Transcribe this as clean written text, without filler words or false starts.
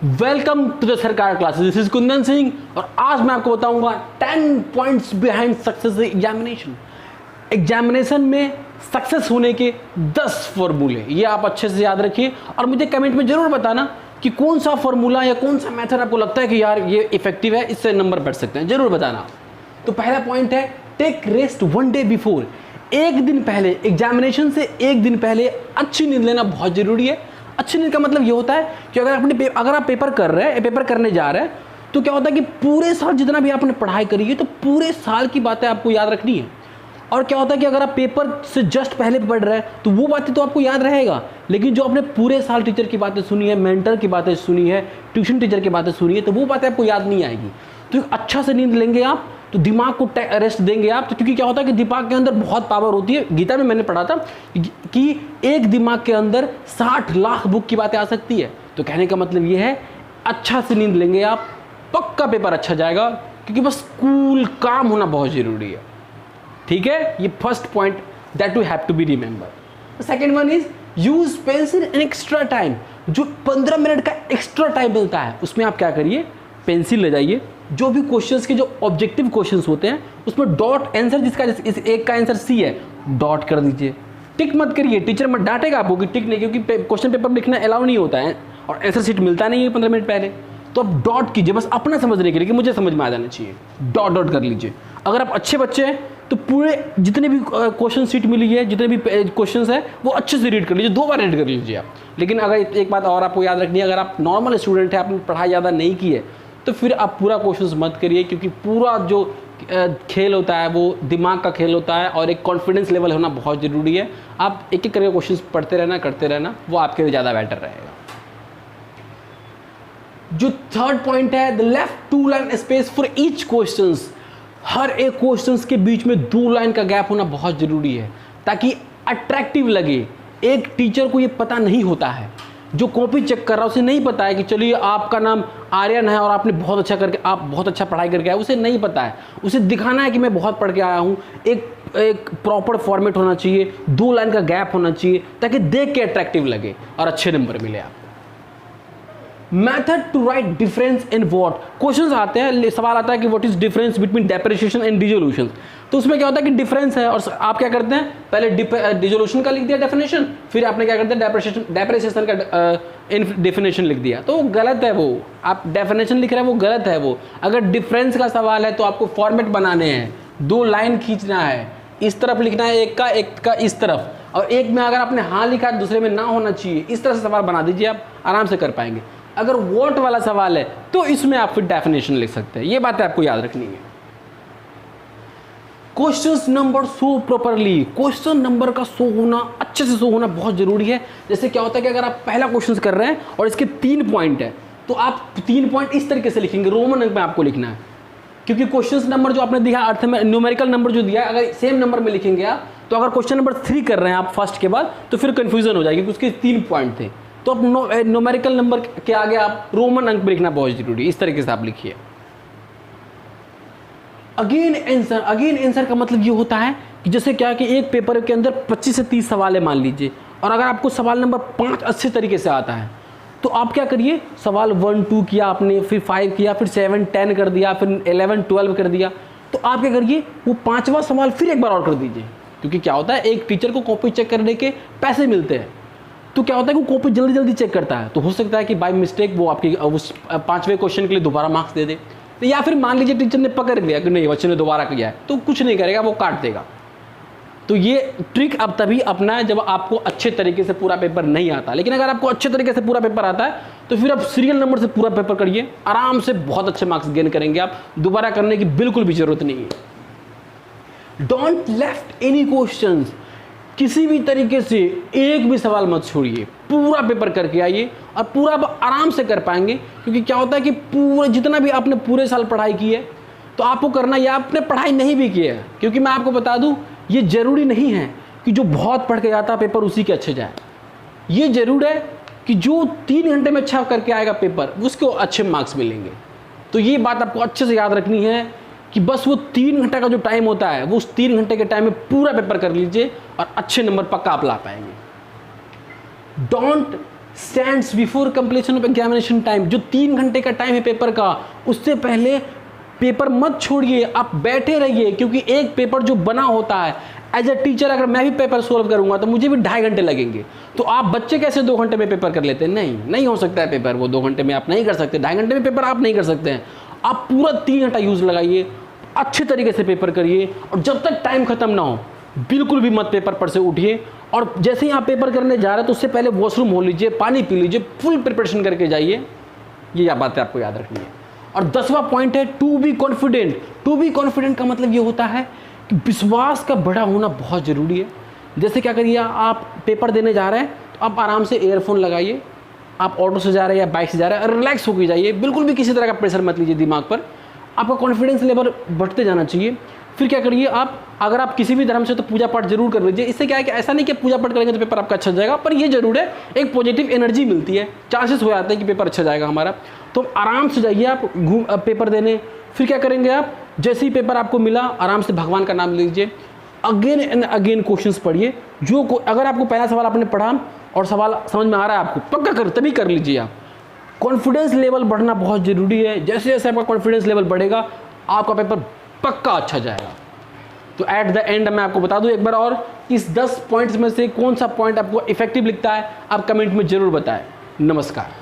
Welcome to the सरकार classes. This is Kundan Singh और आज मैं आपको बताऊंगा 10 points behind success examination. Examination में सक्सेस होने के 10 फॉर्मूले, ये आप अच्छे से याद रखिए और मुझे कमेंट में जरूर बताना कि कौन सा फॉर्मूला या कौन सा मेथड आपको लगता है कि यार ये इफेक्टिव है, इससे नंबर बढ़ सकते हैं, जरूर बताना। तो पहला पॉइंट है टेक रेस्ट 1 डे बिफोर। एक दिन पहले, एग्जामिनेशन से एक दिन पहले अच्छी नींद लेना बहुत जरूरी है। अच्छी नींद का मतलब ये होता है कि अगर आप पेपर कर रहे हैं, पेपर करने जा रहे हैं, तो क्या होता है कि पूरे साल जितना भी आपने पढ़ाई करी है तो पूरे साल की बातें आपको याद रखनी है। और क्या होता है कि अगर आप पेपर से जस्ट पहले पढ़ रहे हैं तो वो बातें तो आपको याद रहेगा, लेकिन जो आपने पूरे साल टीचर की बातें सुनी है, मेंटर की बातें सुनी है, ट्यूशन टीचर की बातें सुनी है, तो वो बातें आपको याद नहीं आएगी। तो अच्छा से नींद लेंगे आप तो दिमाग को रेस्ट देंगे आप, तो क्योंकि क्या होता है कि दिमाग के अंदर बहुत पावर होती है। गीता में मैंने पढ़ा था कि एक दिमाग के अंदर 60 लाख बुक की बातें आ सकती है। तो कहने का मतलब ये है अच्छा से नींद लेंगे आप, पक्का पेपर अच्छा जाएगा, क्योंकि बस कूल काम होना बहुत जरूरी है। ठीक है, ये first point that you have to be remember. Second one is use pencil in extra time. जो 15 मिनट का एक्स्ट्रा टाइम मिलता है उसमें आप क्या करिए, पेंसिल ले जाइए, जो भी क्वेश्चंस के जो ऑब्जेक्टिव क्वेश्चंस होते हैं उसमें डॉट आंसर, जिसका इस एक का आंसर सी है, डॉट कर दीजिए। टिक मत करिए, टीचर मत डांटेगा आपको कि टिक नहीं, क्योंकि क्वेश्चन पेपर लिखना अलाउ नहीं होता है और आंसर शीट मिलता नहीं है 15 मिनट पहले। तो आप डॉट कीजिए, बस अपना समझने के लिए कि मुझे समझ में आ जाना चाहिए, डॉट डॉट कर लीजिए। अगर आप अच्छे बच्चे हैं तो पूरे जितने भी क्वेश्चन शीट मिली है, जितने भी क्वेश्चंस है, वो अच्छे से रीड कर लीजिए, 2 बार रीड कर लीजिए आप। लेकिन अगर एक बात और आपको याद रखनी है, अगर आप नॉर्मल स्टूडेंट है, आपने पढ़ाई ज़्यादा नहीं की है, तो फिर आप पूरा क्वेश्चन मत करिए, क्योंकि पूरा जो खेल होता है वो दिमाग का खेल होता है और एक कॉन्फिडेंस लेवल होना बहुत ज़रूरी है। आप एक एक करके क्वेश्चन पढ़ते रहना, करते रहना, वो आपके लिए ज़्यादा बेटर रहेगा। जो थर्ड पॉइंट है, the left 2 line space for each question. हर एक क्वेश्चन के बीच में 2 लाइन का गैप होना बहुत जरूरी है, ताकि अट्रैक्टिव लगे। एक टीचर को ये पता नहीं होता है, जो कॉपी चेक कर रहा है उसे नहीं पता है कि चलिए आपका नाम आर्यन है और आपने बहुत अच्छा करके, आप बहुत अच्छा पढ़ाई करके आए, उसे नहीं पता है। उसे दिखाना है कि मैं बहुत पढ़ के आया हूँ। एक प्रॉपर फॉर्मेट होना चाहिए, 2 लाइन का गैप होना चाहिए, ताकि देख के अट्रैक्टिव लगे और अच्छे नंबर मिले आपको। Method to write difference in what. Questions आते हैं, सवाल आता है कि what is difference between depreciation and dissolution. तो उसमें क्या होता है कि डिफरेंस है और आप क्या करते हैं, पहले डिसोल्यूशन का लिख दिया डेफिनेशन, फिर आपने क्या करते हैं डेप्रिसिएशन का डेफिनेशन लिख दिया। तो गलत है वो, आप डेफिनेशन लिख रहे हैं वो गलत है वो। अगर डिफरेंस का सवाल है तो आपको फॉर्मेट बनाने हैं, 2 लाइन खींचना है, इस तरफ लिखना है एक का इस तरफ, और एक में अगर आपने हाँ लिखा है दूसरे में ना होना चाहिए। इस तरह से सवाल बना दीजिए, आप आराम से कर पाएंगे। अगर वोट वाला सवाल है तो इसमें आप फिर डेफिनेशन लिख सकते हैं। ये बातें आपको याद रखनी है। Questions number show properly. Question number का शो होना, अच्छे से शो होना बहुत जरूरी है। जैसे क्या होता है कि अगर आप पहला क्वेश्चन कर रहे हैं और इसके 3 पॉइंट है, तो आप 3 पॉइंट इस तरीके से लिखेंगे, रोमन अंक में आपको लिखना है, क्योंकि क्वेश्चन नंबर जो आपने दिया अर्थ में न्यूमेरिकल नंबर जो दिया है, अगर सेम नंबर में लिखेंगे आप, तो अगर क्वेश्चन नंबर 3 कर रहे हैं आप फर्स्ट के बाद, तो फिर कंफ्यूजन हो जाएगी, क्योंकि उसके 3 पॉइंट थे। तो अब न्यूमेरिकल नंबर के आगे आप रोमन अंक में लिखना बहुत जरूरी है। इस तरीके से आप लिखिए। अगेन आंसर का मतलब ये होता है कि जैसे क्या कि एक पेपर के अंदर 25 से 30 सवाल है मान लीजिए, और अगर आपको सवाल नंबर 5 अच्छे तरीके से आता है, तो आप क्या करिए, सवाल 1 2 किया आपने, फिर 5 किया, फिर 7 10 कर दिया, फिर 11 12 कर दिया, तो आप क्या करिए, वो 5वां सवाल फिर एक बार और कर दीजिए। क्योंकि क्या होता है, एक टीचर को कॉपी चेक करने के पैसे मिलते हैं, तो क्या होता है कि वो कॉपी जल्दी जल्दी चेक करता है, तो हो सकता है कि बाय मिस्टेक वो आपकी उस 5वें क्वेश्चन के लिए दोबारा मार्क्स दे दे। तो या फिर मान लीजिए टीचर ने पकड़ लिया कि नहीं बच्चे ने दोबारा किया है, तो कुछ नहीं करेगा, वो काट देगा। तो ये ट्रिक अब तभी अपनाएं जब आपको अच्छे तरीके से पूरा पेपर नहीं आता। लेकिन अगर आपको अच्छे तरीके से पूरा पेपर आता है तो फिर आप सीरियल नंबर से पूरा पेपर करिए, आराम से बहुत अच्छे मार्क्स गेन करेंगे आप। दोबारा करने की बिल्कुल भी जरूरत नहीं है। Don't left any questions. किसी भी तरीके से एक भी सवाल मत छोड़िए, पूरा पेपर करके आइए और पूरा आराम से कर पाएंगे। क्योंकि क्या होता है कि पूरे जितना भी आपने पूरे साल पढ़ाई की है तो आपको करना, या आपने पढ़ाई नहीं भी की है, क्योंकि मैं आपको बता दूं ये जरूरी नहीं है कि जो बहुत पढ़ के आता है पेपर उसी के अच्छे जाए। ये जरूर है कि जो 3 घंटे में अच्छा करके आएगा पेपर, उसको अच्छे मार्क्स मिलेंगे। तो ये बात आपको अच्छे से याद रखनी है कि बस वो 3 घंटे का जो टाइम होता है, वो उस 3 घंटे के टाइम में पूरा पेपर कर लीजिए और अच्छे नंबर पक्का आप ला पाएंगे। Don't stands before completion of examination time. जो 3 घंटे का टाइम है पेपर का, उससे पहले पेपर मत छोड़िए, आप बैठे रहिए, क्योंकि एक पेपर जो बना होता है, एज ए टीचर अगर मैं भी पेपर सोल्व करूंगा तो मुझे भी 2.5 घंटे लगेंगे। तो आप बच्चे कैसे 2 घंटे में पेपर कर लेते हैं? नहीं हो सकता है पेपर, वो 2 घंटे में आप नहीं कर सकते, 2.5 घंटे में पेपर आप नहीं कर सकते हैं। आप पूरा 3 घंटा यूज लगाइए, अच्छे तरीके से पेपर करिए, और जब तक टाइम खत्म ना हो बिल्कुल भी मत पेपर पर से उठिए। और जैसे ही आप पेपर करने जा रहे हैं तो उससे पहले वॉशरूम हो लीजिए, पानी पी लीजिए, फुल प्रिपरेशन करके जाइए। ये बातें आपको याद रखनी है। और 10वां पॉइंट है to be confident. To be confident का मतलब ये होता है कि विश्वास का बड़ा होना बहुत ज़रूरी है। जैसे क्या करिए, आप पेपर देने जा रहे हैं तो आप आराम से ईयरफोन लगाइए, आप ऑटो से जा रहे हैं या बाइक से जा रहे हैं, रिलैक्स होकर जाइए, बिल्कुल भी किसी तरह का प्रेशर मत लीजिए दिमाग पर। आपका कॉन्फिडेंस लेवल बढ़ते जाना चाहिए। फिर क्या करिए, आप अगर आप किसी भी धर्म से तो पूजा पाठ जरूर कर लीजिए। इससे क्या है कि ऐसा नहीं कि पूजा पाठ करेंगे तो पेपर आपका अच्छा जाएगा, पर ये जरूर है एक पॉजिटिव एनर्जी मिलती है, चांसेस हो जाते हैं कि पेपर अच्छा जाएगा हमारा। तो आराम से जाइए आप पेपर देने। फिर क्या करेंगे, आप जैसे ही पेपर आपको मिला आराम से भगवान का नाम लीजिए, अगेन एंड अगेन क्वेश्चंस पढ़िए। अगर आपको पहला सवाल आपने पढ़ा और सवाल समझ में आ रहा है आपको, पक्का कर तभी कर लीजिए आप। कॉन्फिडेंस लेवल बढ़ना बहुत ज़रूरी है। जैसे जैसे आपका कॉन्फिडेंस लेवल बढ़ेगा आपका पेपर पक्का अच्छा जाएगा। तो एट द एंड मैं आपको बता दूं एक बार और, इस 10 पॉइंट्स में से कौन सा पॉइंट आपको इफेक्टिव लिखता है आप कमेंट में जरूर बताएं। नमस्कार।